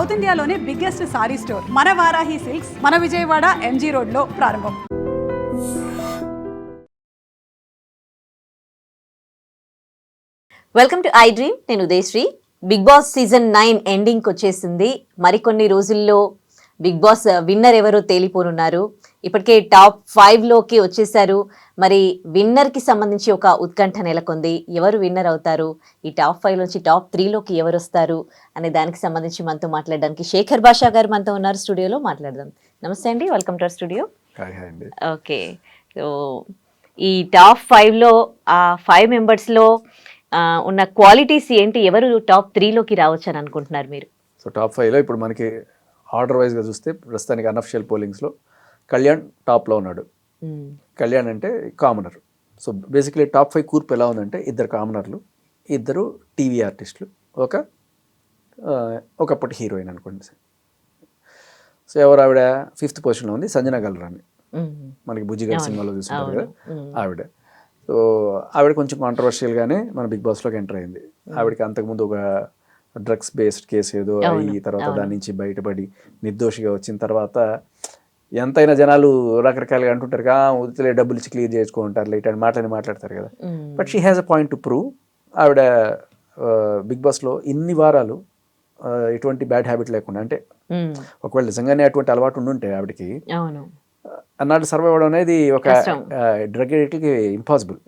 South ఇండియాలోనే biggest sorry store మన Varahi silks మన విజయవాడ ఎంజీ రోడ్ లో ప్రారంభం. Welcome to I dream. నేను ఉదయశ్రీ. బిగ్ బాస్ సీజన్ 9 ఎండింగ్కి వచ్చేసింది. మరికొన్ని రోజుల్లో బిగ్ బాస్ విన్నర్ ఎవరో తేలిపోనున్నారు. ఇప్పటికే టాప్ 5లోకి వచ్చేసారు. మరి విన్నర్కి సంబంధించి ఒక ఉత్కంఠ నెలకొంది. ఎవరు విన్నర్ అవుతారు, ఈ టాప్ 5 నుంచి టాప్ 3లోకి ఎవరు వస్తారు అనే దానికి సంబంధించి మనతో మాట్లాడడానికి శేఖర్ భాషా గారు మనతో ఉన్నారు స్టూడియోలో. మాట్లాడదాం. నమస్తే అండి, welcome to our studio. Okay, so ఈ టాప్ 5లో ఆ 5 మెంబర్స్లో ఉన్న క్వాలిటీస్ ఏంటి, ఎవరు టాప్ 3లోకి రావచ్చు అని అనుకుంటున్నారు మీరు? సో టాప్ 5లో ఇప్పుడు మనకి ఆర్డర్ వైజ్గా చూస్తే ప్రస్తుతానికి అన్అఫిషియల్ పోలింగ్స్లో కళ్యాణ్ టాప్లో ఉన్నాడు. కళ్యాణ్ అంటే కామనర్. సో బేసిక్లీ టాప్ 5 కూర్పు ఎలా ఉందంటే, ఇద్దరు కామనర్లు, ఇద్దరు టీవీ ఆర్టిస్టులు, ఒకప్పటి హీరోయిన్ అనుకోండి. సో ఎవరు ఆవిడ 5th పొజిషన్లో ఉంది, సంజన గల్రాని. మనకి బుజ్జిగారి సినిమాలో చూస్తుంటారు కదా ఆవిడ. సో ఆవిడ కొంచెం కాంట్రవర్షియల్గానే మన బిగ్ బాస్లోకి ఎంటర్ అయింది. ఆవిడకి అంతకుముందు ఒక డ్రగ్స్ బేస్డ్ కేసు ఏదో అయ్యి తర్వాత దాని నుంచి బయటపడి నిర్దోషిగా వచ్చిన తర్వాత ఎంతైనా జనాలు రకరకాలుగా అంటుంటారు, వదిలే డబ్బులు ఇచ్చి క్లియర్ చేసుకుంటారు, ఇట్లాంటి మాట్లాడతారు కదా. But she has a point to prove. ఆవిడ బిగ్ బాస్లో ఇన్ని వారాలు ఎటువంటి బ్యాడ్ హ్యాబిట్ లేకుండా, అంటే ఒకవేళ నిజంగానే అటువంటి అలవాటు ఉండుంటే ఆవిడకి అన్నాడు సర్వైవ్ అవడం అనేది ఒక డ్రగ్ అడిక్ట్కి impossible.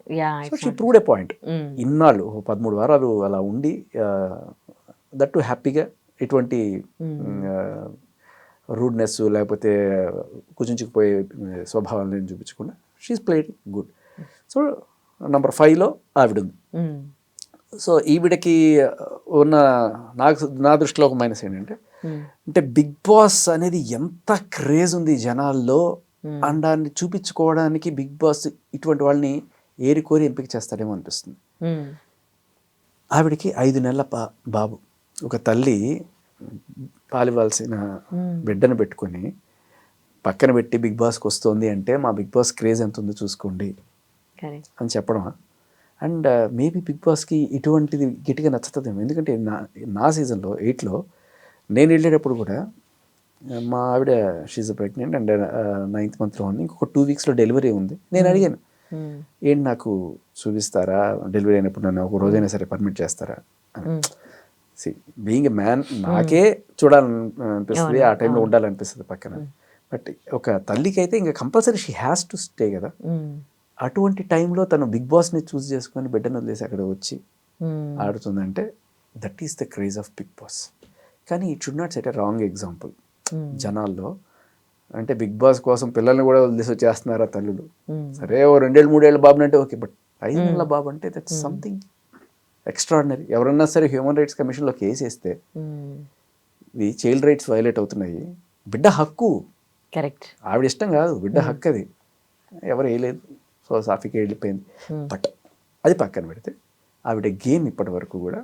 So she proved a point. ఇన్నాళ్ళు 13 వారాలు అలా ఉండి దట్టు హ్యాపీగా ఎటువంటి రూడ్నెస్ లేకపోతే కుచించుకుపోయే స్వభావాలను చూపించకుండా she is played good. So number 5లో ఆవిడ ఉంది. సో ఈవిడకి ఉన్న నా దృష్టిలో ఒక మైనస్ ఏంటంటే, అంటే బిగ్ బాస్ అనేది ఎంత క్రేజ్ ఉంది జనాల్లో అండాన్ని చూపించుకోవడానికి బిగ్ బాస్ ఇటువంటి వాళ్ళని ఏరికోరి ఎంపిక చేస్తాడేమో అనిపిస్తుంది. ఆవిడకి 5 నెలల బాబు. ఒక తల్లి పాలివ్వాల్సిన బిడ్డను పెట్టుకొని పక్కన పెట్టి బిగ్ బాస్కి వస్తుంది అంటే, మా బిగ్ బాస్ క్రేజ్ ఎంత ఉందో చూసుకోండి అని చెప్పడం. అండ్ మేబీ బిగ్ బాస్కి ఇటువంటిది గట్టిగా నచ్చుతుందేమో. ఎందుకంటే నా సీజన్లో 8లో నేను వెళ్ళేటప్పుడు కూడా మా ఆవిడ షీజ్ ప్రెగ్నెంట్ అండ్ 9th మంత్లో ఉంది, ఇంకొక 2 వీక్స్లో డెలివరీ ఉంది. నేను అడిగాను, ఏంటి నాకు చూపిస్తారా, డెలివరీ అయినప్పుడు నన్ను ఒక రోజైనా సరే పర్మిట్ చేస్తారా అని. బీయింగ్ ఎ మ్యాన్ నాకే చూడాలనిపిస్తుంది, ఆ టైంలో ఉండాలనిపిస్తుంది పక్కన. బట్ ఒక తల్లికి అయితే ఇంకా compulsory she has to stay కదా. అటువంటి టైంలో తను బిగ్ బాస్ని చూస్ చేసుకొని బిడ్డను వదిలేసి అక్కడ వచ్చి ఆడుతుందంటే that is the craze of Bigg Boss. కానీ it should not set a wrong example జనాల్లో. అంటే బిగ్ బాస్ కోసం పిల్లల్ని కూడా వదిలేసి వచ్చేస్తున్నారా తల్లులు. సరే ఓ 2-3 బాబుని అంటే ఓకే, బట్ 5 నెలల బాబు అంటే దట్స్ సంథింగ్ ఎక్స్ట్రాడినరీ. ఎవరన్నా సరే హ్యూమన్ రైట్స్ కమిషన్లో కేసు వేస్తే ఇది చైల్డ్ రైట్స్ వైలేట్ అవుతున్నాయి. బిడ్డ హక్కు, కరెక్ట్, ఆవిడ ఇష్టం కాదు, బిడ్డ హక్కు. అది ఎవరు వేయలేదు, సో సాఫీకి వెళ్ళిపోయింది. బట్ అది పక్కన పెడితే ఆవిడ గేమ్ ఇప్పటి వరకు కూడా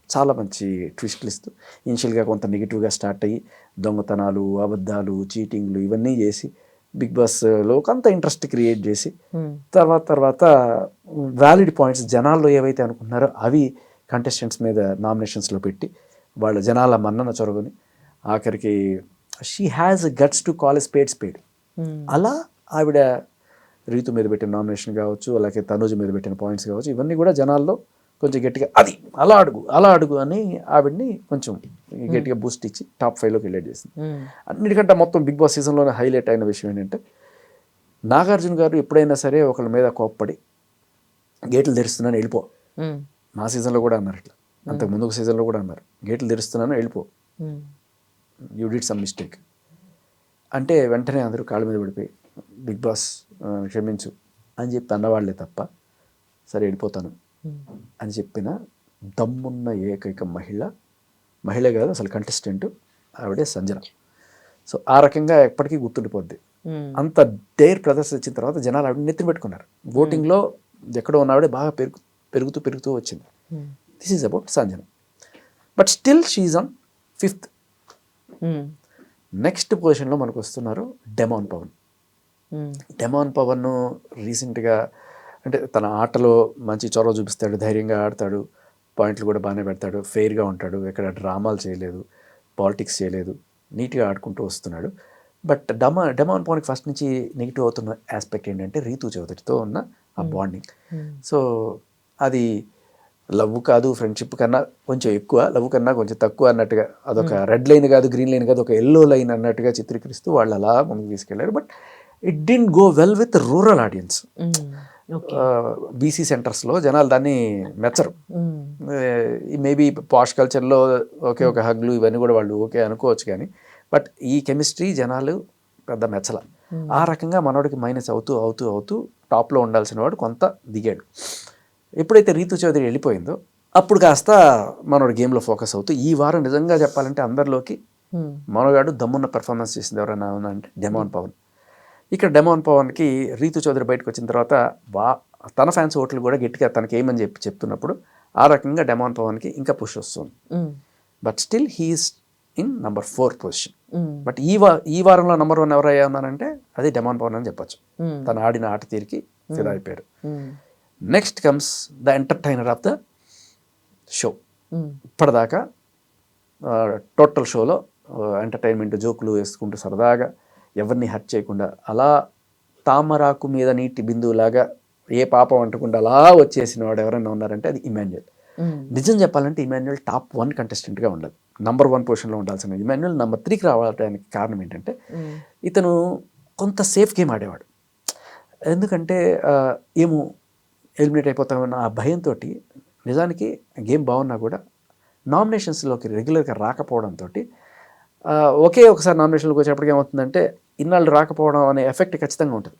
చాలా మంచి ట్విస్ట్లు ఇస్తూ, ఇనిషియల్గా కొంత నెగిటివ్గా స్టార్ట్ అయ్యి దొంగతనాలు, అబద్ధాలు, చీటింగ్లు ఇవన్నీ చేసి బిగ్ బాస్లో కొంత ఇంట్రెస్ట్ క్రియేట్ చేసి తర్వాత వ్యాలిడ్ పాయింట్స్ జనాల్లో ఏవైతే అనుకుంటున్నారో అవి కంటెస్టెంట్స్ మీద నామినేషన్స్లో పెట్టి వాళ్ళ జనాల మన్నన చొరవని ఆఖరికి she has guts to call a spade. అలా ఆవిడ రీతు మీద పెట్టిన నామినేషన్ కావచ్చు, అలాగే తనూజు మీద పెట్టిన పాయింట్స్ కావచ్చు, ఇవన్నీ కూడా జనాల్లో కొంచెం గట్టిగా అది అలా అడుగు అని ఆవిడ్ని కొంచెం గట్టిగా బూస్ట్ ఇచ్చి టాప్ 5లోకి వెళ్ళేట్ చేసింది. అన్నిటికంటే మొత్తం బిగ్ బాస్ సీజన్లోనే హైలైట్ అయిన విషయం ఏంటంటే, నాగార్జున గారు ఎప్పుడైనా సరే ఒకళ్ళ మీద కోప్పడి గేట్లు తెరుస్తున్నాను వెళ్ళిపో, మా సీజన్లో కూడా అన్నారు ఇట్లా, అంతకు ముందు ఒక సీజన్లో కూడా అన్నారు గేట్లు తెరుస్తున్నాను వెళ్ళిపో, యూ డిడ్ సమ్ మిస్టేక్ అంటే వెంటనే అందరూ కాళ్ళ మీద పడిపోయి బిగ్ బాస్ క్షమించు అని చెప్పి అన్నవాళ్లే తప్ప సరే వెళ్ళిపోతాను అని చెప్పిన దమ్మున్న ఏకైక మహిళ కాదు అసలు కంటెస్టెంట్ ఆవిడే సంజన. సో ఆ రకంగా ఎప్పటికీ గుర్తుండిపోద్ది. అంత డేర్ ప్రదర్శించిన తర్వాత జనాలు ఆవిడ నెత్తిన పెట్టుకున్నారు. ఓటింగ్లో ఎక్కడో ఉన్న ఆవిడే బాగా పెరుగుతూ వచ్చింది. This is about Sanjana. But still she's on 5th. Next పొజిషన్లో మనకు వస్తున్నారు డెమాన్ పవన్. రీసెంట్గా అంటే తన ఆటలో మంచి చొరవ చూపిస్తాడు, ధైర్యంగా ఆడతాడు, పాయింట్లు కూడా బాగానే పెడతాడు, ఫెయిర్గా ఉంటాడు, ఎక్కడ డ్రామాలు చేయలేదు, పాలిటిక్స్ చేయలేదు, నీట్గా ఆడుకుంటూ వస్తున్నాడు. బట్ డెమాన్ పవన్కి ఫస్ట్ నుంచి నెగిటివ్ అవుతున్న ఆస్పెక్ట్ ఏంటంటే రీతు చౌదరితో ఉన్న ఆ బాండింగ్. సో అది లవ్ కాదు, ఫ్రెండ్షిప్ కన్నా కొంచెం ఎక్కువ, లవ్ కన్నా కొంచెం తక్కువ అన్నట్టుగా, అదొక రెడ్ లైన్ కాదు, గ్రీన్ లైన్ కాదు, ఒక ఎల్లో లైన్ అన్నట్టుగా చిత్రీకరిస్తూ వాళ్ళు అలా ముందుకు తీసుకెళ్లారు. But it didn't go well with rural audience. BC సెంటర్స్లో జనాలు దాన్ని మెచ్చరు. మేబీ పాష్ కల్చర్లో ఓకే ఒక హగ్లు ఇవన్నీ కూడా వాళ్ళు ఓకే అనుకోవచ్చు, కానీ బట్ ఈ కెమిస్ట్రీ జనాలు పెద్ద మెచ్చల. ఆ రకంగా మనోడికి మైనస్ అవుతూ అవుతూ అవుతూ టాప్లో ఉండాల్సిన వాడు కొంత దిగాడు. ఎప్పుడైతే రీతు చౌదరి వెళ్ళిపోయిందో అప్పుడు కాస్త మనోడు గేమ్లో ఫోకస్ అవుతూ ఈ వారం నిజంగా చెప్పాలంటే అందరిలోకి మనోగాడు దమ్మున్న పెర్ఫార్మెన్స్ చేసింది ఎవరైనా అంటే డెమాన్ పవన్. ఇక్కడ డెమాన్ పవన్కి రీతు చౌదరి బయటకు వచ్చిన తర్వాత తన ఫ్యాన్స్ ఓట్లు కూడా గట్టిగా తనకి ఏమని చెప్తున్నప్పుడు ఆ రకంగా డెమాన్ పవన్కి ఇంకా పుష్ వస్తుంది. But still he's in number 4 position. But ఈ వారంలో నంబర్ 1 ఎవరయ్యా ఉన్నారంటే అది డెమాన్ పవన్ అని చెప్పచ్చు. తను ఆడిన ఆట తీరికి ఫిదా అయిపోయాడు. Next comes the entertainer of the show. ఇప్పటిదాకా టోటల్ షోలో ఎంటర్టైన్మెంట్ జోకులు వేసుకుంటూ సరదాగా ఎవరిని హర్ట్ చేయకుండా అలా తామరాకు మీద నీటి బిందువులాగా ఏ పాపం అంటకుండా అలా వచ్చేసిన వాడు ఎవరైనా ఉన్నారంటే అది ఇమాన్యుయల్. నిజం చెప్పాలంటే ఇమాన్యుయల్ టాప్ 1 కంటెస్టెంట్గా ఉండదు, నంబర్ 1 పొజిషన్లో ఉండాల్సిన ఇమాన్యుయల్ నంబర్ 3కి రావడానికి కారణం ఏంటంటే ఇతను కొంత సేఫ్ గేమ్ ఆడేవాడు. ఎందుకంటే ఏమో ఎలిమినేట్ అయిపోతామన్న ఆ భయంతో నిజానికి గేమ్ బాగున్నా కూడా నామినేషన్స్లోకి రెగ్యులర్గా రాకపోవడంతో ఒకే ఒకసారి నామినేషన్లోకి వచ్చేప్పటికి ఏమవుతుందంటే ఇన్నాళ్ళు రాకపోవడం అనే ఎఫెక్ట్ ఖచ్చితంగా ఉంటుంది.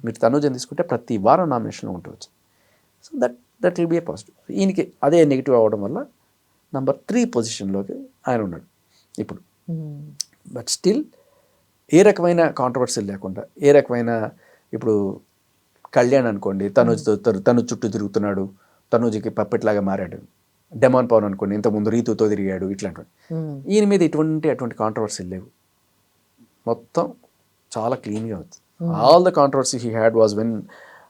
మీరు తనుజని తీసుకుంటే ప్రతి వారం నామినేషన్లో ఉంటుంది. So that will be A positive. ఈయనకి అదే నెగిటివ్ అవ్వడం వల్ల నంబర్ 3 పొజిషన్లోకి ఆయన ఉన్నాడు ఇప్పుడు. బట్ స్టిల్ ఏ రకమైన కాంట్రవర్సీ లేకుండా, ఏ రకమైన ఇప్పుడు కళ్యాణ్ అనుకోండి తనుజ్ చుట్టూ తిరుగుతున్నాడు, తనుజ్కి పప్పెట్లాగా మారాడు. డెమాన్ పవన్ అనుకోండి ఇంతకుముందు రీతుతో తిరిగాడు, ఇట్లాంటివి. ఈయన మీద అటువంటి కాంట్రవర్సీలు లేవు, మొత్తం చాలా క్లీన్గా అవుతుంది. All the controversy he had was when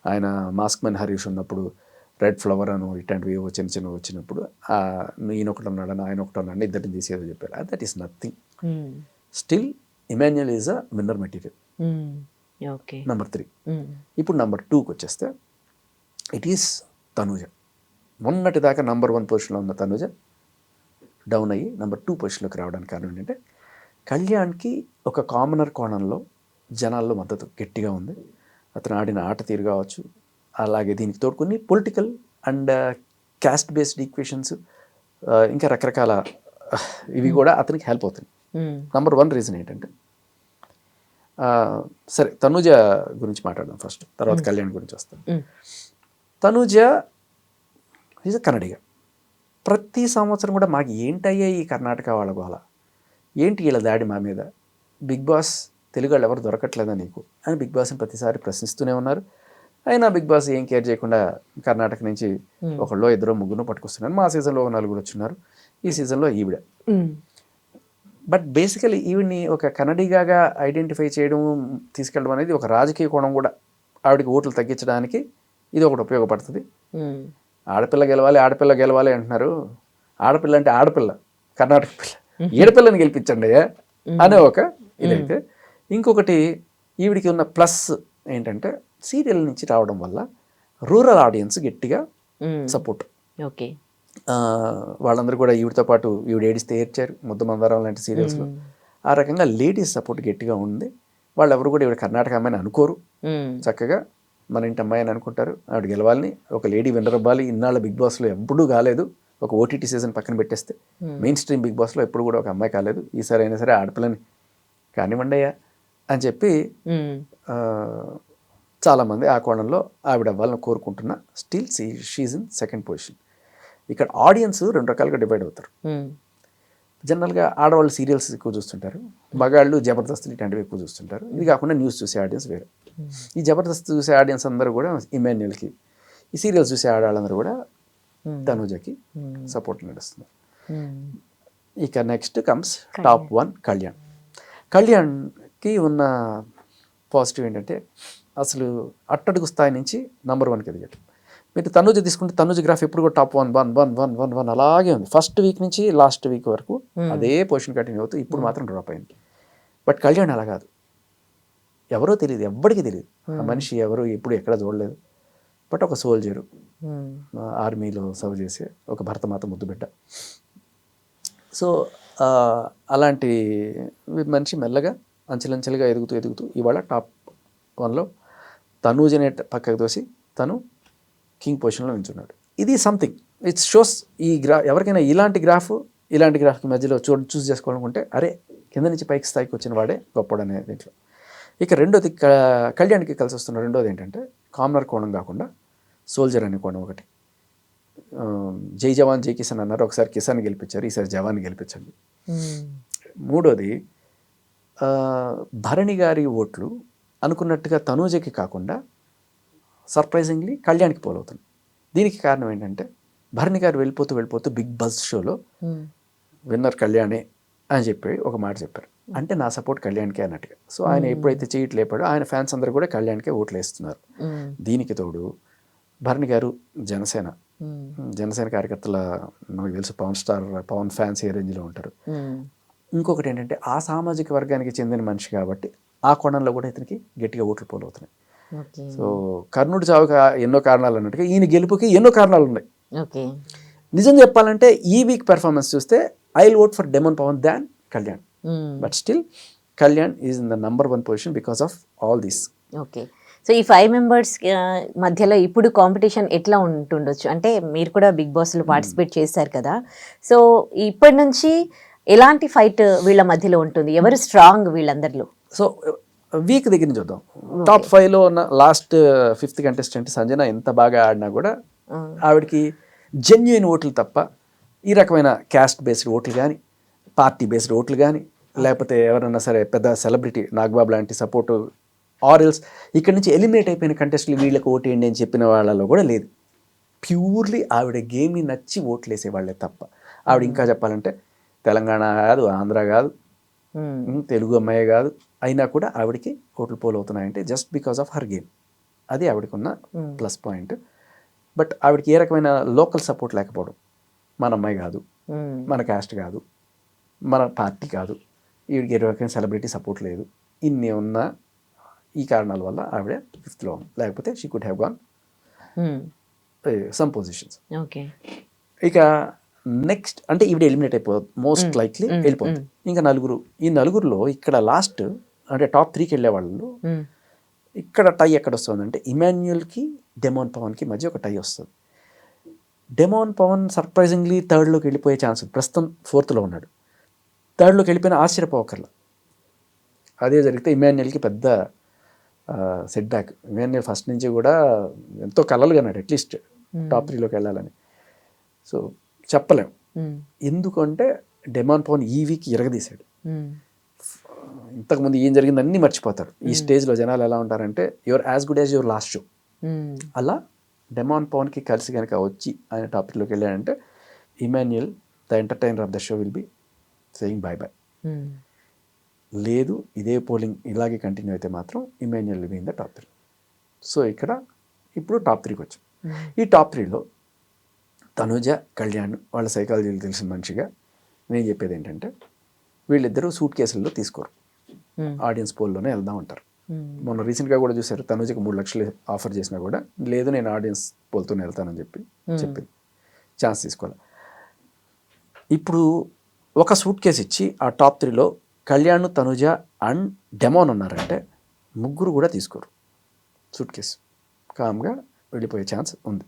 ఆయన మాస్క్ మెన్ హరీష్ ఉన్నప్పుడు రెడ్ ఫ్లవర్ అను ఇట్లాంటివి చిన్న చిన్నవి వచ్చినప్పుడు ఈయన ఒకటి ఉన్నాడని ఆయన ఒకటి ఉన్నాడని ఇద్దరిని తీసేదో చెప్పారు. That is nothing. Still Emmanuel is a winner material. Number 3. ఇప్పుడు నంబర్ 2కి వచ్చేస్తే ఇట్ ఈస్ తనుజ. మొన్నటి దాకా నంబర్ 1 పొజిషన్లో ఉన్న తనుజ డౌన్ అయ్యి నంబర్ 2 పొజిషన్లోకి రావడానికి కారణం ఏంటంటే కళ్యాణ్కి ఒక కామనర్ కోణంలో జనాల్లో మద్దతు గట్టిగా ఉంది. అతను ఆడిన ఆట తీరు కావచ్చు, అలాగే దీనికి తోడుకొని political and caste based equations ఇంకా రకరకాల ఇవి కూడా అతనికి హెల్ప్ అవుతుంది. నంబర్ 1 రీజన్ ఏంటంటే సరే తనుజ గురించి మాట్లాడదాం ఫస్ట్, తర్వాత కళ్యాణ్ గురించి వస్తాం. తనుజ ఈజ్ కన్నడిగా. ప్రతి సంవత్సరం కూడా మాకు ఏంటయ్యా ఈ కర్ణాటక వాళ్ళ గోల, ఏంటి వీళ్ళ దాడి మా మీద, బిగ్ బాస్ తెలుగు వాళ్ళు ఎవరు దొరకట్లేదా నీకు అని బిగ్ బాస్ని ప్రతిసారి ప్రశ్నిస్తూనే ఉన్నారు. అయినా బిగ్ బాస్ ఏం కేర్ చేయకుండా కర్ణాటక నుంచి ఒకళ్ళో ఇద్దరు ముగ్గురు పట్టుకొస్తున్నారు. మా సీజన్లో 4 వచ్చినారు, ఈ సీజన్లో ఈవిడ. బట్ బేసికలీ ఈవిడ్ని ఒక కన్నడిగాగా ఐడెంటిఫై చేయడం, తీసుకెళ్ళడం అనేది ఒక రాజకీయ కోణం కూడా. ఆవిడకి ఓట్లు తగ్గించడానికి ఇది ఒకటి ఉపయోగపడుతుంది. ఆడపిల్ల గెలవాలి అంటున్నారు. ఆడపిల్ల అంటే ఆడపిల్ల, కర్ణాటక పిల్ల, ఏడపిల్లని గెలిపించండి అనే ఒక ఇదైతే. ఇంకొకటి ఈవిడికి ఉన్న ప్లస్ ఏంటంటే సీరియల్ నుంచి రావడం వల్ల రూరల్ ఆడియన్స్ గట్టిగా సపోర్ట్. ఓకే, వాళ్ళందరూ కూడా ఈవిడితో పాటు ఈవిడ ఏడిస్తే ఏడ్చారు, ముద్ద మందారం లాంటి సీరియల్స్లో. ఆ రకంగా లేడీస్ సపోర్ట్ గట్టిగా ఉంది. వాళ్ళు ఎవరు కూడా ఈవిడ కర్ణాటక అమ్మాయిని అనుకోరు, చక్కగా మన ఇంటి అమ్మాయి అని అనుకుంటారు. ఆవిడ గెలవాలని, ఒక లేడీ విన్నర్ అవ్వాలి. ఇన్నాళ్ళ బిగ్ బాస్లో ఎప్పుడూ కాలేదు, ఒక ఓటీటీ సీజన్ పక్కన పెట్టేస్తే మెయిన్ స్ట్రీమ్ బిగ్ బాస్లో ఎప్పుడు కూడా ఒక అమ్మాయి కాలేదు. ఈసారి అయినా సరే ఆడపిల్లని కానివ్వండి అయ్యా అని చెప్పి చాలామంది ఆ కోణంలో ఆవిడ అవ్వాలని కోరుకుంటున్నా. Still she's in 2nd position. ఇక్కడ ఆడియన్స్ 2 రకాలుగా డివైడ్ అవుతారు. జనరల్గా ఆడవాళ్ళు సీరియల్స్ ఎక్కువ చూస్తుంటారు, మగాళ్ళు జబర్దస్తులు ఇట్లాంటివి ఎక్కువ చూస్తుంటారు. ఇది కాకుండా న్యూస్ చూసే ఆడియన్స్ వేరే. ఈ జబర్దస్త్ చూసే ఆడియన్స్ అందరూ కూడా ఇమాన్యుయల్కి, ఈ సీరియల్స్ చూసే ఆడవాళ్ళందరూ కూడా తనుజకి సపోర్ట్ నడుస్తున్నారు. ఇక నెక్స్ట్ కమ్స్ టాప్ 1 కళ్యాణ్. కళ్యాణ్కి ఉన్న పాజిటివ్ ఏంటంటే అసలు అట్టడుగు స్థాయి నుంచి నంబర్ 1కి ఎదిగాడు. మీరు తనూజ తీసుకుంటే తనూజ గ్రాఫ్ ఎప్పుడు కూడా టాప్ 1 అలాగే ఉంది. ఫస్ట్ వీక్ నుంచి లాస్ట్ వీక్ వరకు అదే పొజిషన్ కంటిన్యూ అవుతూ ఇప్పుడు మాత్రం డ్రాప్ అయింది. బట్ కళ్యాణ్ అలా కాదు, ఎవరో తెలియదు, ఎవ్వడికి తెలియదు ఆ మనిషి ఎవరు, ఎప్పుడు ఎక్కడ చూడలేదు. బట్ ఒక సోల్జరు, ఆర్మీలో సర్వ్ చేసే ఒక భరతమాత ముద్దు బిడ్డ. సో అలాంటి మనిషి మెల్లగా అంచెలంచెలుగా ఎదుగుతూ ఇవాళ టాప్ 1లో తనూజనే పక్కకు తోసి తను కింగ్ పొజిషన్లో నిల్చున్నాడు. ఇది సంథింగ్ ఇట్స్ షోస్. ఈ ఎవరికైనా ఇలాంటి గ్రాఫ్కి మధ్యలో చూస్ చేసుకోవాలనుకుంటే అరే కింద నుంచి పైకి స్థాయికి వచ్చిన వాడే గొప్పడు అనే దీంట్లో. ఇక రెండోది కళ్యాణ్కి కలిసి వస్తున్న రెండోది ఏంటంటే కామనర్ కోణం కాకుండా సోల్జర్ అనే కోణం ఒకటి. జై జవాన్ జై కిసాన్ అన్నారు, ఒకసారి కిసాన్ గెలిపించారు, ఈసారి జవాన్ గెలిపించండి. మూడోది భరణి గారి ఓట్లు అనుకున్నట్టుగా తనూజకి కాకుండా సర్ప్రైజింగ్లీ కళ్యాణ్కి పోలవుతుంది. దీనికి కారణం ఏంటంటే భరణి గారు వెళ్ళిపోతూ బిగ్ బజ్ షోలో విన్నర్ కళ్యాణే అని చెప్పి ఒక మాట చెప్పారు. అంటే నా సపోర్ట్ కళ్యాణ్కే అన్నట్టుగా. సో ఆయన ఎప్పుడైతే చేయట్లు లేపాడో ఆయన ఫ్యాన్స్ అందరూ కూడా కళ్యాణ్కే ఓట్లు వేస్తున్నారు. దీనికి తోడు భరణి గారు జనసేన కార్యకర్తల నాకు తెలుసు పవన్ ఫ్యాన్స్ ఏ రేంజ్లో ఉంటారు. ఇంకొకటి ఏంటంటే ఆ సామాజిక వర్గానికి చెందిన మనిషి కాబట్టి ఆ కోణంలో కూడా ఇతనికి గట్టిగా ఓట్లు పోలవుతున్నాయి. సో కర్ణుడి చావుకి ఎన్నో కారణాలు అన్నట్టుగా ఈయన గెలుపుకి ఎన్నో కారణాలు ఉన్నాయి. నిజం చెప్పాలంటే ఈ వీక్ పెర్ఫార్మెన్స్ చూస్తే I will vote for demon Pavan than Kalyan. But still Kalyan is in the number 1 position because of all these. Okay, so ఈ 5 మెంబర్స్ మధ్యలో ఇప్పుడు కాంపిటీషన్ ఎట్లా ఉంటుండొచ్చు? అంటే మీరు కూడా బిగ్ బాస్లో పార్టిసిపేట్ చేశారు కదా, సో ఇప్పటి నుంచి ఎలాంటి ఫైట్ వీళ్ళ మధ్యలో ఉంటుంది? ఎవరు స్ట్రాంగ్ వీళ్ళందరిలో? సో వీక్ దగ్గర నుంచి చూద్దాం. టాప్ 5లో ఉన్న లాస్ట్ 5th కంటెస్టెంట్ సంజన ఎంత బాగా ఆడినా కూడా ఆవిడకి జెన్యున్ ఓట్లు తప్ప ఈ రకమైన క్యాస్ట్ బేస్డ్ ఓట్లు కానీ పార్టీ బేస్డ్ ఓట్లు కానీ లేకపోతే ఎవరైనా సరే పెద్ద సెలబ్రిటీ నాగబాబు లాంటి సపోర్టు ఆర్ఎల్స్ ఇక్కడ నుంచి ఎలిమినేట్ అయిపోయిన కంటెస్టులు వీళ్ళకి ఓటు వేయండి అని చెప్పిన వాళ్ళలో కూడా లేదు. ప్యూర్లీ ఆవిడ గేమ్ని నచ్చి ఓట్లు వేసేవాళ్ళే తప్ప. ఆవిడ ఇంకా చెప్పాలంటే తెలంగాణ కాదు, ఆంధ్ర కాదు, తెలుగు అమ్మాయి కాదు, అయినా కూడా ఆవిడకి ఓట్లు పోలవుతున్నాయంటే just because of her game. అది ఆవిడకి ఉన్న ప్లస్ పాయింట్. బట్ ఆవిడకి ఏ రకమైన లోకల్ సపోర్ట్ లేకపోవడం, మన అమ్మాయి కాదు, మన క్యాస్ట్ కాదు, మన పార్టీ కాదు, ఈవిడికి ఏ రకమైన సెలబ్రిటీ సపోర్ట్ లేదు, ఇన్ని ఉన్న ఈ కారణాల వల్ల ఆవిడ 5th ఉంది. లేకపోతే she could have gone some positions. ఇక నెక్స్ట్ అంటే ఈవిడ ఎలిమినేట్ అయిపోతుంది, మోస్ట్ లైక్లీ వెళ్ళిపోతుంది. ఇంకా ఈ నలుగురులో ఇక్కడ లాస్ట్ అంటే టాప్ 3కి వెళ్ళే వాళ్ళు ఇక్కడ టై ఎక్కడ వస్తుందంటే ఇమాన్యుయల్కి డెమాన్ పవన్కి మధ్య ఒక టై వస్తుంది. డెమాన్ పవన్ సర్ప్రైజింగ్లీ 3ర్డ్లోకి వెళ్ళిపోయే ఛాన్స్, ప్రస్తుతం 4థ్లో ఉన్నాడు. 3ర్డ్లోకి వెళ్ళిపోయిన ఆశ్చర్యపోకర్ల. అదే జరిగితే ఇమాన్యుయల్కి పెద్ద సెట్ బ్యాక్. ఇమాన్యుయల్ ఫస్ట్ నుంచి కూడా ఎంతో కలలుగా అన్నాడు అట్లీస్ట్ టాప్ 3లోకి వెళ్ళాలని. సో చెప్పలేం, ఎందుకంటే డెమాన్ పవన్ ఈ వీక్ ఇరగదీశాడు. ఇంతకుముందు ఏం జరిగింది అన్నీ మర్చిపోతారు. ఈ స్టేజ్లో జనాలు ఎలా ఉంటారంటే your as good as your last show. అలా డెమాన్ పవన్కి కలిసి కనుక వచ్చి ఆయన టాప్ 3లోకి వెళ్ళాడంటే Emmanuel the entertainer of the show will be saying bye bye. లేదు ఇదే పోలింగ్ ఇలాగే కంటిన్యూ అయితే మాత్రం Emmanuel will be in the top 3. So ఇక్కడ ఇప్పుడు టాప్ 3కి వచ్చాం. ఈ టాప్ 3లో తనూజ, కళ్యాణ్ వాళ్ళ సైకాలజీలు తెలిసిన మనిషిగా నేను చెప్పేది ఏంటంటే వీళ్ళిద్దరూ సూట్ కేసుల్లో తీసుకోరు, ఆడియన్స్ పోల్లోనే వెళ్దాం అంటారు. మొన్న రీసెంట్గా కూడా చూశారు, తనూజకి 3 లక్షలు ఆఫర్ చేసినా కూడా లేదు నేను ఆడియన్స్ పోల్తోనే వెళ్తానని చెప్పింది, ఛాన్స్ తీసుకోవాలి. ఇప్పుడు ఒక సూట్ కేసు ఇచ్చి ఆ టాప్ 3లో కళ్యాణ్, తనూజ అండ్ డెమాన్ ఉన్నారంటే ముగ్గురు కూడా తీసుకోరు సూట్ కేసు, కామ్గా వెళ్ళిపోయే ఛాన్స్ ఉంది.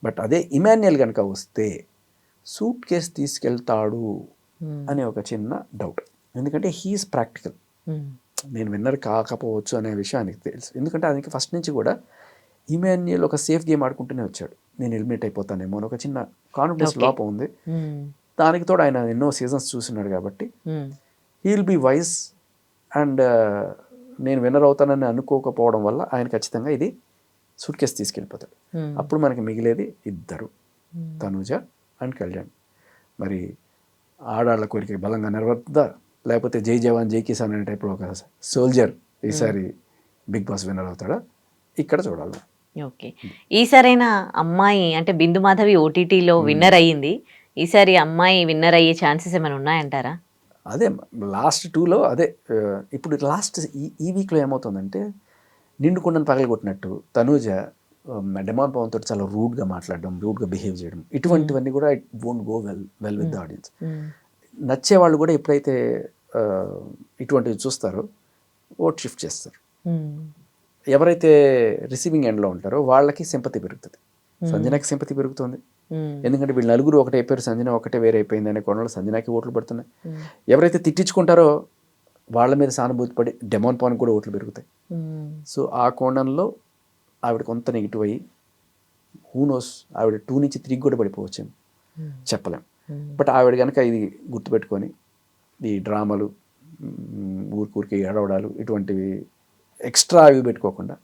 బట్ అదే ఇమాన్యుయల్ కనుక వస్తే సూట్ కేసు తీసుకెళ్తాడు అనే ఒక చిన్న డౌట్. ఎందుకంటే హీఈస్ ప్రాక్టికల్. నేను విన్నర్ కాకపోవచ్చు అనే విషయం ఆయనకి తెలుసు. ఎందుకంటే ఆయనకి ఫస్ట్ నుంచి కూడా ఇమాన్యుయల్ ఒక సేఫ్ గేమ్ ఆడుకుంటూనే వచ్చాడు. నేను ఎలిమినేట్ అయిపోతానేమో అని ఒక చిన్న కాన్ఫిడెన్స్ లోపం ఉంది. దానికి తోడు ఆయన ఎన్నో సీజన్స్ చూస్తున్నాడు కాబట్టి he will be wise and నేను విన్నర్ అవుతానని అనుకోకపోవడం వల్ల ఆయన ఖచ్చితంగా ఇది సూట్ కేసు తీసుకెళ్ళిపోతాడు. అప్పుడు మనకి మిగిలేది ఇద్దరు, తనూజ అండ్ కళ్యాణ్. మరి ఆడాళ్ళ కోరిక బలంగా నెరవేరుతుందా, లేకపోతే జై జవాన్ జై కిసాన్ అనే టైప్లో ఒక సోల్జర్ ఈసారి బిగ్ బాస్ విన్నర్ అవుతాడా, ఇక్కడ చూడాలి. ఓకే. ఈసారైనా అమ్మాయి అంటే బిందు మాధవి ఓటీటీలో విన్నర్ అయ్యింది. ఈసారి అమ్మాయి విన్నర్ అయ్యే ఛాన్సెస్ ఏమైనా ఉన్నాయంటారా? అదే లాస్ట్ 2లో అదే ఇప్పుడు లాస్ట్ ఈ వీక్లో ఏమవుతుందంటే నిండుకుండను పగలగొట్టినట్టు తనూజ డెమాన్ పవన్ తోటి చాలా రూడ్గా మాట్లాడడం, రూడ్గా బిహేవ్ చేయడం, ఇటువంటివన్నీ కూడా it won't go well with the audience. నచ్చే వాళ్ళు కూడా ఎప్పుడైతే ఇటువంటివి చూస్తారో ఓట్ షిఫ్ట్ చేస్తారు. ఎవరైతే రిసీవింగ్ ఎండ్లో ఉంటారో వాళ్ళకి సింపతి పెరుగుతుంది. సంజనాకి సింపతి పెరుగుతుంది, ఎందుకంటే వీళ్ళు నలుగురు ఒకటే అయిపోయారు, సంజన ఒకటే వేరే అయిపోయింది అనే కోణంలో సంజనాకి ఓట్లు పడుతున్నాయి. ఎవరైతే తిట్టించుకుంటారో వాళ్ళ మీద సానుభూతి పడి డెమాన్ పవన్ కూడా ఓట్లు పెరుగుతాయి. సో ఆ కోణంలో ఆవిడ కొంత నెగిటివ్ అయ్యి హూనోస్ ఆవిడ 2 నుంచి 3 కూడా పడిపోవచ్చేమో, చెప్పలేం. బట్ ఆవిడ కనుక ఇది గుర్తుపెట్టుకొని ఈ డ్రామాలు, ఊరికి ఏడవడాలు, ఇటువంటివి ఎక్స్ట్రా అవి పెట్టుకోకుండా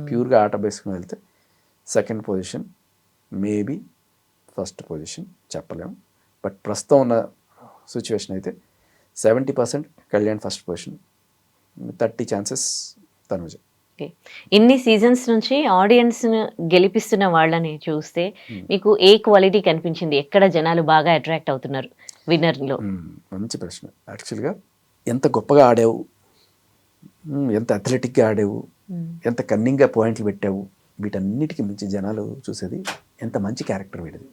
ప్యూర్గా ఆట బేసుకుని వెళ్తే second position, maybe first position చెప్పలేము. బట్ ప్రస్తుతం ఉన్న సిచ్యువేషన్ అయితే 70% Kalyan first position, 30 chances Tanuja. ఇన్ని సీజన్స్ నుంచి ఆడియన్స్ గెలిపిస్తున్న వాళ్ళని చూస్తే మీకు ఏ క్వాలిటీ కనిపించింది? ఎక్కడ జనాలు బాగా అట్రాక్ట్ అవుతున్నారు విన్నర్లో? మంచి ప్రశ్న. యాక్చువల్గా ఎంత గొప్పగా ఆడావు, ఎంత అథ్లెటిక్గా ఆడావు, ఎంత కన్నింగ్గా పాయింట్లు పెట్టావు, వీటన్నిటికీ మించి జనాలు చూసేది ఎంత మంచి క్యారెక్టర్ వీడిది,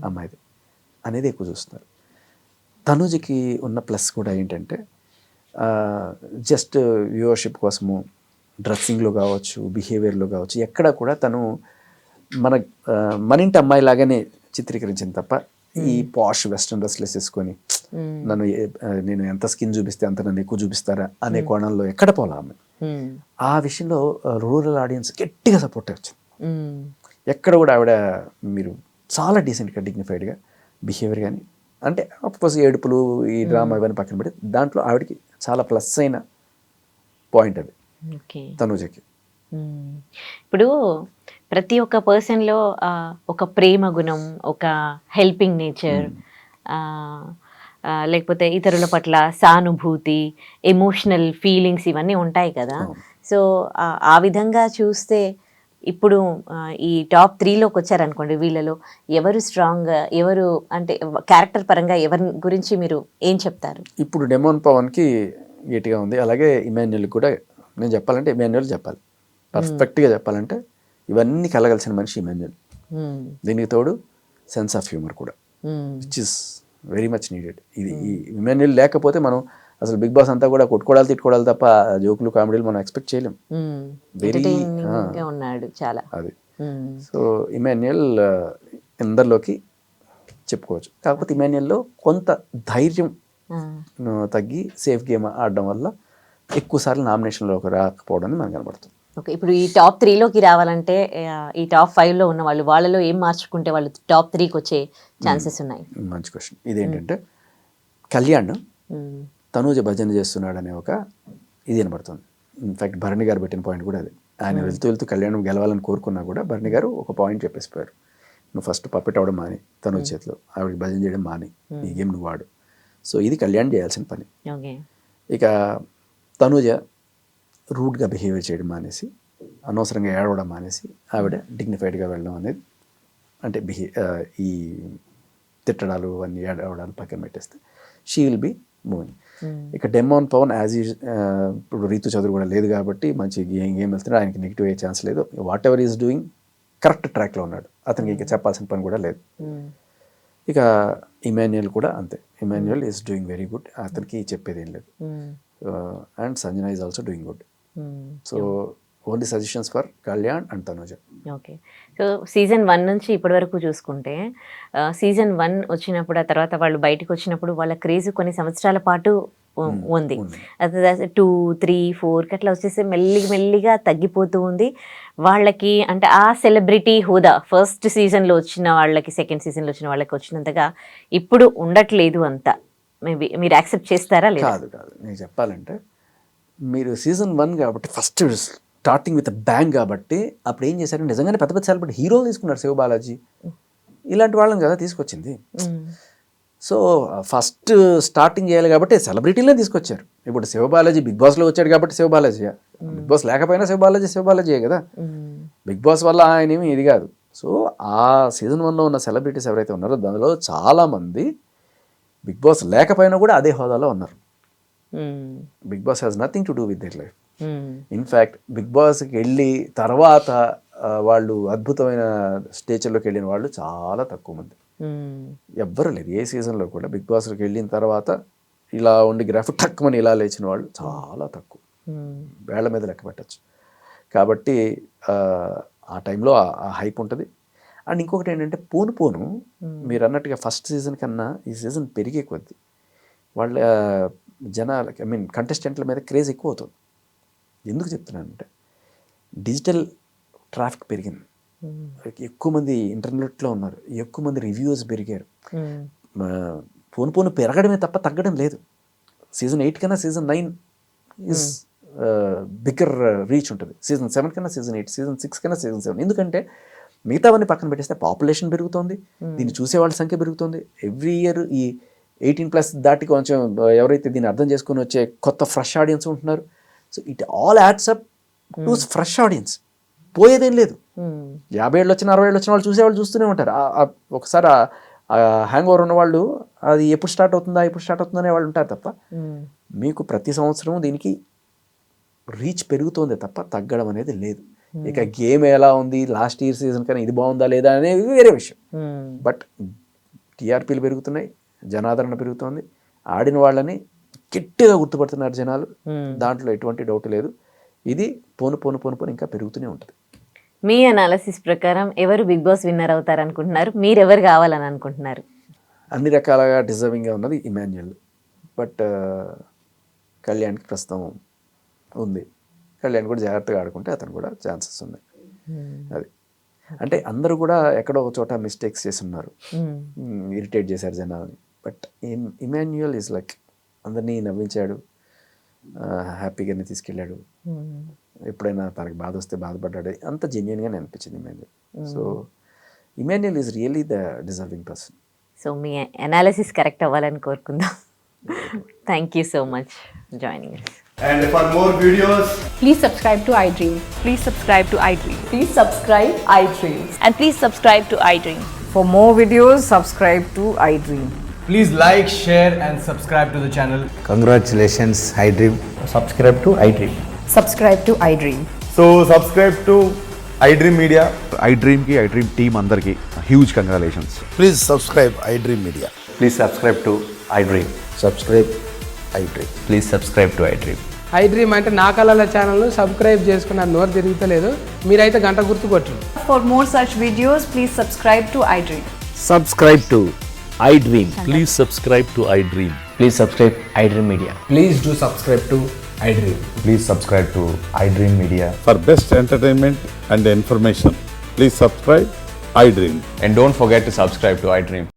అమ్మాయిది అనేది ఎక్కువ చూస్తున్నారు. తనుజకి ఉన్న ప్లస్ కూడా ఏంటంటే జస్ట్ వ్యూవర్షిప్ కోసము డ్రెస్సింగ్లో కావచ్చు, బిహేవియర్లో కావచ్చు, ఎక్కడ కూడా తను మన ఇంటి అమ్మాయి లాగానే చిత్రీకరించింది తప్ప ఈ పాష్ వెస్ట్రన్ డ్రెస్లు వేసేసుకొని నేను ఎంత స్కిన్ చూపిస్తే అంత నన్ను ఎక్కువ చూపిస్తారా అనే కోణంలో ఎక్కడ పోలా ఆమె. ఆ విషయంలో రూరల్ ఆడియన్స్ గట్టిగా సపోర్ట్ వచ్చింది. ఎక్కడ కూడా ఆవిడ మీరు చాలా డీసెంట్గా డిగ్నిఫైడ్గా బిహేవియర్ కానీ, అంటే అఫ్కోర్స్ ఏడుపులు ఈ డ్రామా ఇవన్నీ పక్కన పెట్టి దాంట్లో ఆవిడకి చాలా ప్లస్ అయిన పాయింట్ అది తనుజకి. ఇప్పుడు ప్రతి ఒక్క పర్సన్లో ఒక ప్రేమ గుణం, ఒక హెల్పింగ్ నేచర్, లేకపోతే ఇతరుల పట్ల సానుభూతి, ఎమోషనల్ ఫీలింగ్స్ ఇవన్నీ ఉంటాయి కదా. సో ఆ విధంగా చూస్తే ఇప్పుడు ఈ టాప్ 3లోకి వచ్చారనుకోండి, వీళ్ళలో ఎవరు స్ట్రాంగ్, ఎవరు అంటే క్యారెక్టర్ పరంగా ఎవరి గురించి మీరు ఏం చెప్తారు? ఇప్పుడు డెమాన్ పవన్కి గట్టిగా ఉంది, అలాగే ఇమాన్యుయల్ కూడా. నేను చెప్పాలంటే ఇమాన్యుయల్ చెప్పాలి, పర్ఫెక్ట్గా చెప్పాలంటే ఇవన్నీ కలగలిసిన మనిషి ఇమాన్యుయల్. దీనికి తోడు సెన్స్ ఆఫ్ హ్యూమర్ కూడా, which is very much needed. ఇది ఈ ఇమాన్యుయల్ లేకపోతే మనం అసలు బిగ్ బాస్ అంతా కూడా కొట్టుకోవడాలు తిట్టుకోవడాలు తప్ప జోకులు కామెడీలు మనం ఎక్స్పెక్ట్ చేయలేం. వెరీ ఉన్నాడు చాలా అది. సో ఇమాన్యుయల్ అందరిలోకి చెప్పుకోవచ్చు. కాకపోతే ఇమాన్యుయల్లో కొంత ధైర్యం తగ్గి సేఫ్ గేమ్ ఆడడం వల్ల ఎక్కువ సార్లు నామినేషన్లోకి రాకపోవడం మనకు కనబడుతుంది. ఓకే, ఇప్పుడు ఈ టాప్ 3లోకి రావాలంటే ఈ టాప్ 5లో ఉన్న వాళ్ళలో ఏం మార్చుకుంటే వాళ్ళు టాప్ 3కి వచ్చే ఛాన్సెస్ ఉన్నాయి? మంచి క్వశ్చన్. ఇదేంటంటే కళ్యాణ్ తనూజ భజన చేస్తున్నాడు అనే ఒక ఇది వినబడుతుంది. ఇన్ఫాక్ట్ భరణి గారు పెట్టిన పాయింట్ కూడా అదే. ఆయన వెళ్తూ కళ్యాణం గెలవాలని కోరుకున్నా కూడా భరణి గారు ఒక పాయింట్ చెప్పేసిపోయారు, నువ్వు ఫస్ట్ పప్పెట్ అవ్వడం మాని, తనూజ చేతిలో ఆవిడకి భజన చేయడం మాని, ఈ గేమ్ నువ్వు వాడు. సో ఇది కళ్యాణ్ చేయాల్సిన పని. ఇక తనూజ రూడ్గా బిహేవియర్ చేయడం మానేసి, అనవసరంగా ఏడవడం మానేసి ఆవిడ డిగ్నిఫైడ్గా వెళ్ళడం అనేది, అంటే ఈ తిట్టడాలు అన్నీ ఏడవడాలు పక్కన పెట్టేస్తే షీ విల్ బి మూవింగ్. ఇక డెమాన్ పవన్ ఇప్పుడు రీతు చదువు కూడా లేదు కాబట్టి మంచి గేమ్ వెళ్తున్నాడు, ఆయనకి నెగిటివ్ అయ్యే ఛాన్స్ లేదు. What ever is doing correct ట్రాక్లో ఉన్నాడు, అతనికి ఇంకా చెప్పాల్సిన పని కూడా లేదు. ఇక ఇమాన్యుయల్ కూడా అంతే, Emmanuel is doing very good, అతనికి చెప్పేది ఏం లేదు. And Sanjana is also doing good. So only suggestions for Kalyan and Tanuja. Okay, so season 1 నుంచి ఇప్పటి వరకు చూసుకుంటే సీజన్ 1 వచ్చినప్పుడు, ఆ తర్వాత వాళ్ళు బయటకు వచ్చినప్పుడు వాళ్ళ క్రేజ్ కొన్ని సంవత్సరాల పాటు ఉంది. 2, 3, 4 అట్లా వచ్చేసి మెల్లిగా తగ్గిపోతూ ఉంది వాళ్ళకి. అంటే ఆ సెలబ్రిటీ హోదా ఫస్ట్ సీజన్లో వచ్చిన వాళ్ళకి, సెకండ్ సీజన్లో వచ్చిన వాళ్ళకి వచ్చినంతగా ఇప్పుడు ఉండట్లేదు అంతా. మేబీ మీరు యాక్సెప్ట్ చేస్తారా? లేదు, కాదు. నేను చెప్పాలంటే మీరు సీజన్ 1 కాబట్టి ఫస్ట్ స్టార్టింగ్ విత్ బ్యాంగ్ కాబట్టి అప్పుడు ఏం చేశారు, నిజంగానే పెద్ద సెలబ్రిటీ హీరోలు తీసుకున్నారు. శివ బాలాజీ ఇలాంటి వాళ్ళని కదా తీసుకొచ్చింది. సో ఫస్ట్ స్టార్టింగ్ చేయాలి కాబట్టి సెలబ్రిటీలే తీసుకొచ్చారు. ఇప్పుడు శివబాలాజీ బిగ్ బాస్లో వచ్చాడు కాబట్టి శివబాలాజీ, బిగ్ బాస్ లేకపోయినా శివబాలాజీయే కదా. బిగ్ బాస్ వల్ల ఆయన ఏమి ఇది కాదు. సో ఆ సీజన్ 1లో ఉన్న సెలబ్రిటీస్ ఎవరైతే ఉన్నారో దానిలో చాలామంది బిగ్ బాస్ లేకపోయినా కూడా అదే హోదాలో ఉన్నారు. Bigg Boss has nothing to do with their life. In fact Bigg బాస్కి వెళ్ళి తర్వాత వాళ్ళు అద్భుతమైన స్టేజ్లోకి వెళ్ళిన వాళ్ళు చాలా తక్కువ మంది, ఎవ్వరు లేరు. ఏ సీజన్లో కూడా బిగ్ బాస్లోకి వెళ్ళిన తర్వాత ఇలా ఉండి గ్రాఫిక్ తక్కువని ఇలా లేచిన వాళ్ళు చాలా తక్కువ, వేళ్ల మీద లెక్క పెట్టచ్చు. కాబట్టి ఆ టైంలో ఆ హైప్ ఉంటుంది. అండ్ ఇంకొకటి ఏంటంటే పోను మీరు అన్నట్టుగా ఫస్ట్ సీజన్ కన్నా ఈ సీజన్ పెరిగే కొద్దీ వాళ్ళ జనాలకి కంటెస్టెంట్ల మీద క్రేజ్ ఎక్కువ అవుతుంది. ఎందుకు చెప్తున్నానంటే డిజిటల్ ట్రాఫిక్ పెరిగింది, ఎక్కువ మంది ఇంటర్నెట్లో ఉన్నారు, ఎక్కువ మంది రివ్యూస్ పెరిగారు. పోను పెరగడమే తప్ప తగ్గడం లేదు. సీజన్ 8 కన్నా సీజన్ 9 ఇస్ బిగ్గర్ రీచ్ ఉంటుంది. సీజన్ 7 కన్నా సీజన్ 8, సీజన్ 6 కన్నా సీజన్ 7. ఎందుకంటే మిగతావన్నీ పక్కన పెట్టేస్తే పాపులేషన్ పెరుగుతోంది, దీన్ని చూసేవాళ్ళ సంఖ్య పెరుగుతుంది. ఎవ్రీ ఇయర్ ఈ 18+ దాటి కొంచెం ఎవరైతే దీన్ని అర్థం చేసుకుని వచ్చే కొత్త ఫ్రెష్ ఆడియన్స్ ఉంటున్నారు. So it all adds up to fresh audience. పోయేదేం లేదు. 50 ఏళ్ళు వచ్చిన 60 ఏళ్ళు వచ్చిన వాళ్ళు చూసేవాళ్ళు చూస్తూనే ఉంటారు. ఒకసారి హ్యాంగ్ ఓవర్ ఉన్న వాళ్ళు అది ఎప్పుడు స్టార్ట్ అవుతుందా అనే వాళ్ళు ఉంటారు తప్ప మీకు ప్రతి సంవత్సరం దీనికి రీచ్ పెరుగుతోంది తప్ప తగ్గడం అనేది లేదు. ఇక గేమ్ ఎలా ఉంది, లాస్ట్ ఇయర్ సీజన్ కన్నా ఇది బాగుందా లేదా అనేది వేరే విషయం. బట్ టీఆర్పీలు పెరుగుతున్నాయి, జనాదరణ పెరుగుతోంది, ఆడిన వాళ్ళని గట్టిగా గుర్తుపడుతున్నారు జనాలు, దాంట్లో ఎటువంటి డౌట్ లేదు. ఇది పోను ఇంకా పెరుగుతూనే ఉంటుంది. మీ అనాలిసిస్ ప్రకారం ఎవరు బిగ్ బాస్ విన్నర్ అవుతారు అనుకుంటున్నారు? మీరు ఎవరు కావాలని అనుకుంటున్నారు? అన్ని రకాలుగా డిజర్వింగ్గా ఉన్నది ఇమాన్యుయల్. బట్ కళ్యాణ్కి ప్రస్తుతం ఉంది. కళ్యాణ్ కూడా జాగ్రత్తగా ఆడుకుంటే అతను కూడా ఛాన్సెస్ ఉన్నాయి. అది అంటే అందరూ కూడా ఎక్కడో ఒక చోట మిస్టేక్స్ చేసి ఉన్నారు, ఇరిటేట్ చేశారు జనాలని. బట్ ఇమాన్యుయల్ ఈజ్ లైక్ అందరినీ నవ్వించాడు, హ్యాపీగానే తీసుకెళ్ళాడు. ఎప్పుడైనా తనకి బాధ వస్తే బాధపడ్డాడు, అంత జెన్యున్గానే అనిపించింది Emmanuel. So Emmanuel is really the deserving person. So me analysis correct అవ్వాలని కోరుకుందాం. Thank you so much joining us. And for more videos, Please subscribe to iDream. Please subscribe to iDream. Please subscribe iDream. And please subscribe to iDream. For more videos, subscribe to iDream. please like, share and subscribe to the channel. Congratulations, iDream. Subscribe to iDream. Subscribe to iDream. So subscribe to iDream Media. iDream ki iDream team andarki huge congratulations. Please subscribe iDream Media. Please subscribe to iDream. Subscribe iDream. Please subscribe to iDream. iDream అంటే నా కళల channel subscribe చేసుకున్న నోరు తిరుగుతలేదు, మీరైతే గంట గుర్తు కొట్టండి. For more such videos, please subscribe to iDream. Subscribe to iDream. Please subscribe to iDream. Please subscribe iDream Media. Please do subscribe to iDream. Please subscribe to iDream Media. For best entertainment and information, please subscribe iDream. And don't forget to subscribe to iDream.